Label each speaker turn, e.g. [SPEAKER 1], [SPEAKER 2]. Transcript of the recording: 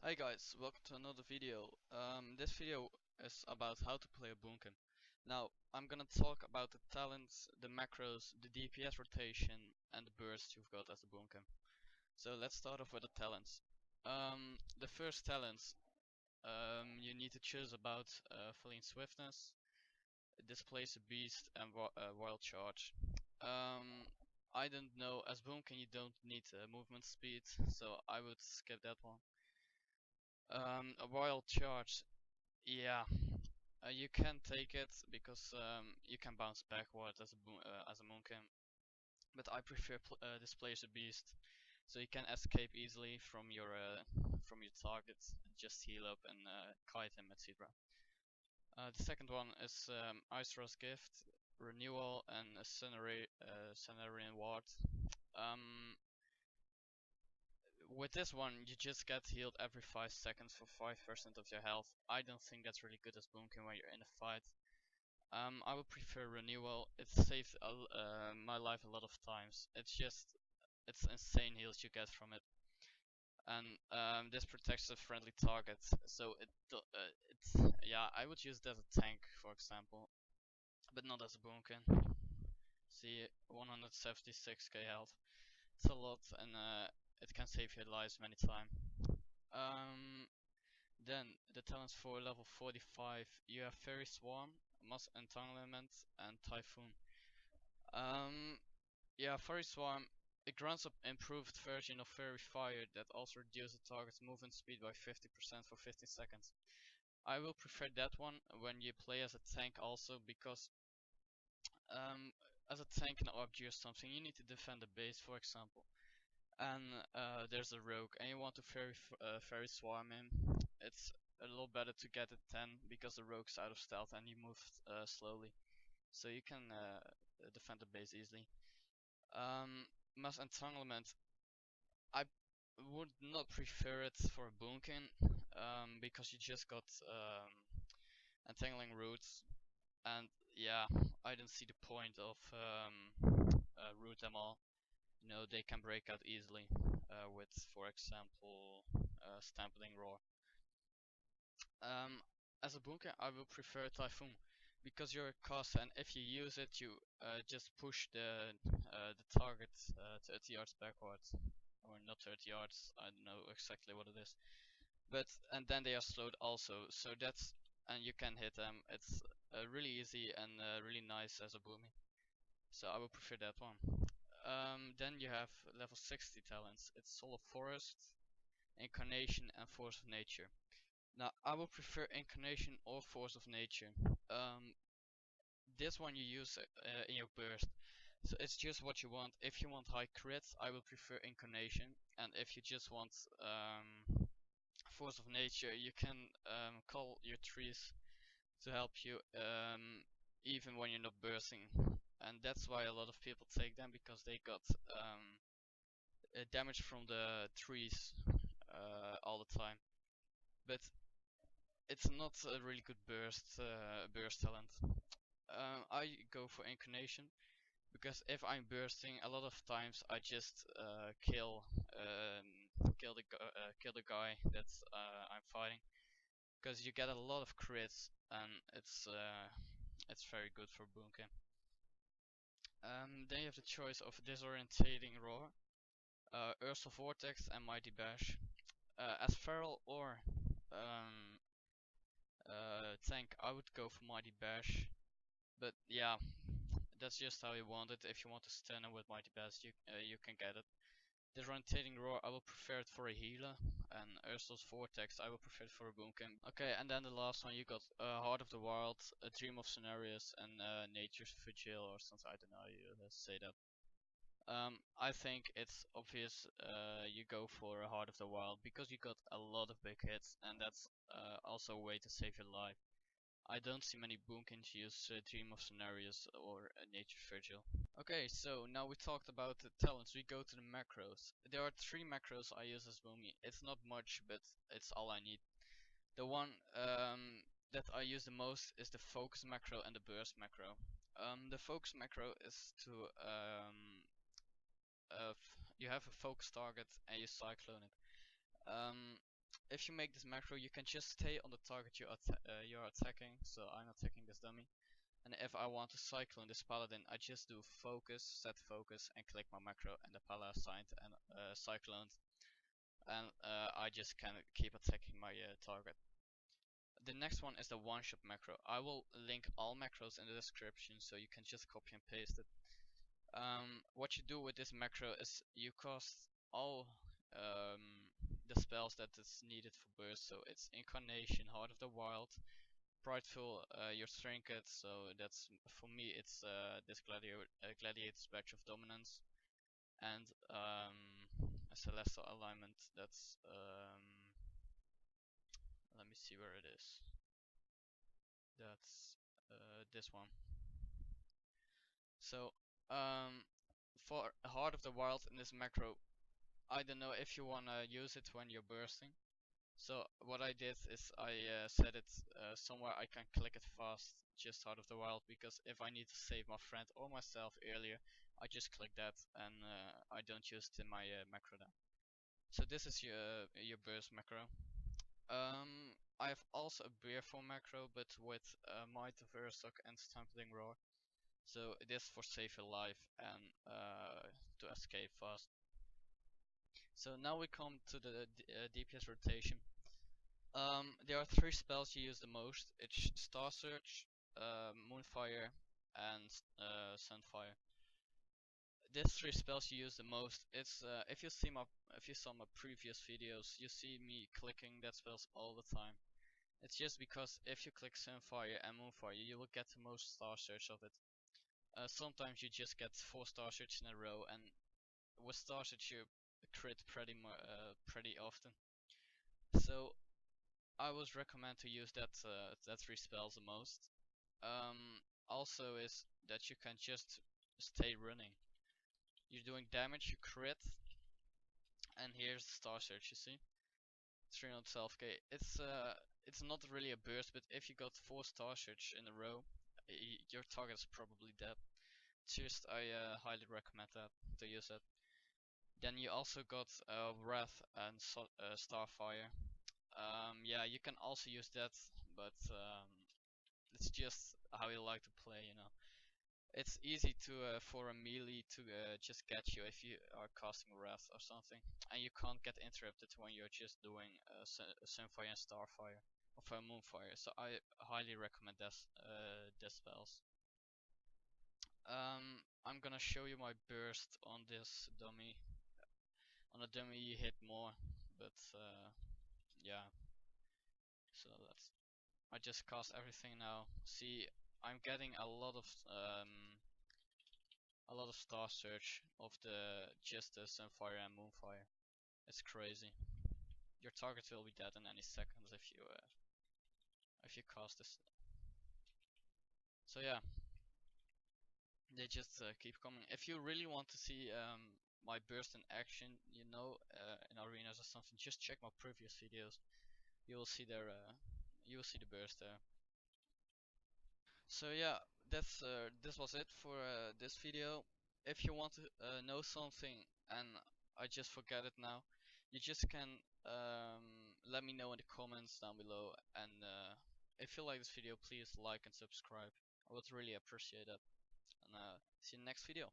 [SPEAKER 1] Hi guys, welcome to another video. This video is about how to play a Boomkin. Now, I'm gonna talk about the talents, the macros, the DPS rotation, and the burst you've got as a Boomkin. So let's start off with the talents. The first talents, you need to choose about Feline Swiftness, Displace a Beast, and Wild Charge. I don't know, as Boomkin you don't need movement speed, so I would skip that one. A wild charge, yeah, you can take it because you can bounce backward as a Moonkin, but I prefer Displace a Beast, so you can escape easily from your target, just heal up and kite him, etc. The second one is Ice Rose Gift, Renewal, and a Cenarian Ward. Um, With this one, you just get healed every 5 seconds for 5% of your health. I don't think that's really good as Boomkin when you're in a fight. I would prefer Renewal. It saved my life a lot of times. It's insane heals you get from it. And this protects the friendly target, so yeah, I would use it as a tank, for example, but not as a Boomkin. See, 176k health. It's a lot, and it can save your lives many times. Then the talents for level 45, you have Fairy Swarm, Mass Entanglement, and Typhoon. Yeah, Fairy Swarm, it grants an improved version of Fairy Fire that also reduces the target's movement speed by 50% for 15 seconds. I will prefer that one when you play as a tank also, because as a tank in RG or something, you need to defend the base, for example. And there's a rogue, and you want to fairy swarm him. It's a little better to get it 10 because the rogue's out of stealth and he moves slowly, so you can defend the base easily. Mass Entanglement, I would not prefer it for a Boomkin because you just got entangling roots, and yeah, I don't see the point of root them all. You know, they can break out easily with, for example, Stampeding Roar. As a Boomkin, I will prefer Typhoon because you're a caster, and if you use it, you just push the target 30 yards backwards, or not 30 yards. I don't know exactly what it is, but and then they are slowed also. So that's, and you can hit them. It's really easy and really nice as a Boomy. So I will prefer that one. Then you have level 60 talents. It's Soul of Forest, Incarnation, and Force of Nature. Now I will prefer Incarnation or Force of Nature. This one you use in your burst. So it's just what you want. If you want high crits, I will prefer Incarnation, and if you just want Force of Nature, you can call your trees to help you even when you're not bursting. And that's why a lot of people take them, because they got damage from the trees all the time. But it's not a really good burst talent. I go for Incarnation because if I'm bursting, a lot of times I just kill the guy that I'm fighting, because you get a lot of crits, and it's very good for Boomkin. Then you have the choice of Disorientating Roar, Ursa Vortex, and Mighty Bash. As Feral or tank, I would go for Mighty Bash, but yeah, that's just how you want it. If you want to stun him with Mighty Bash, you can get it. Disorientating Roar, I will prefer it for a healer, and Ursa's Vortex, I will prefer it for a Boomkin. Okay, and then the last one, you got Heart of the Wild, A Dream of Scenarios, and Nature's Vigil, or something, I don't know how you say that. I think it's obvious you go for a Heart of the Wild because you got a lot of big hits, and that's also a way to save your life. I don't see many Boomkins use Dream of Scenarios or Nature's Vigil. Okay, so now we talked about the talents, we go to the macros. There are 3 macros I use as Boomy. It's not much, but it's all I need. The one that I use the most is the focus macro and the burst macro. The focus macro is to you have a focus target and you cyclone it. if you make this macro, you can just stay on the target you're attacking. So I'm attacking this dummy. And if I want to cyclone this paladin, I just do focus, set focus, and click my macro, and the paladin signed and cycloned. And I just can keep attacking my target. The next one is the one-shot macro. I will link all macros in the description, so you can just copy and paste it. What you do with this macro is you cast all the spells that is needed for burst. So it's Incarnation, Heart of the Wild, Prideful, your trinket. So that's, for me, it's this Gladiator's Badge of Dominance, and a Celestial Alignment. That's let me see where it is. That's this one. So for Heart of the Wild in this macro, I don't know if you wanna use it when you're bursting. So what I did is I set it somewhere I can click it fast, just Heart of the Wild, because if I need to save my friend or myself earlier, I just click that, and I don't use it in my macro then. So this is your burst macro. I have also a Beerful macro, but with Might of Ursoc and Stampeding Roar. So it is for save your life and to escape fast. So now we come to the DPS rotation. There are 3 spells you use the most. It's Star Search, Moonfire, and Sunfire. These 3 spells you use the most. It's if you saw my previous videos, you see me clicking that spells all the time. It's just because if you click Sunfire and Moonfire, you will get the most Star Search of it. Sometimes you just get 4 Star Search in a row, and with Star Search you crit pretty often. So I would recommend to use that 3 spells the most. Also is that you can just stay running. You're doing damage, you crit, and here's Star Search. You see, 312k. It's not really a burst, but if you got 4 Star Search in a row, your target is probably dead. Just I highly recommend that to use it. Then you also got Wrath and Starfire. Yeah, you can also use that, but it's just how you like to play, you know. It's easy to for a melee to just get you if you are casting Wrath or something, and you can't get interrupted when you're just doing Sunfire and Starfire or Moonfire. So I highly recommend this spells. I'm gonna show you my burst on this dummy. On a dummy you hit more, but yeah. So I just cast everything now. See, I'm getting a lot of Star Search of the just the Sunfire and Moonfire. It's crazy. Your target will be dead in any seconds if you cast this. So yeah, they just keep coming. If you really want to see my burst in action, you know, in arenas or something, just check my previous videos. You will see there. You will see the burst there. So yeah, this was it for this video. If you want to know something and I just forget it now, you just can let me know in the comments down below, and if you like this video, please like and subscribe. I would really appreciate it, and see you in the next video.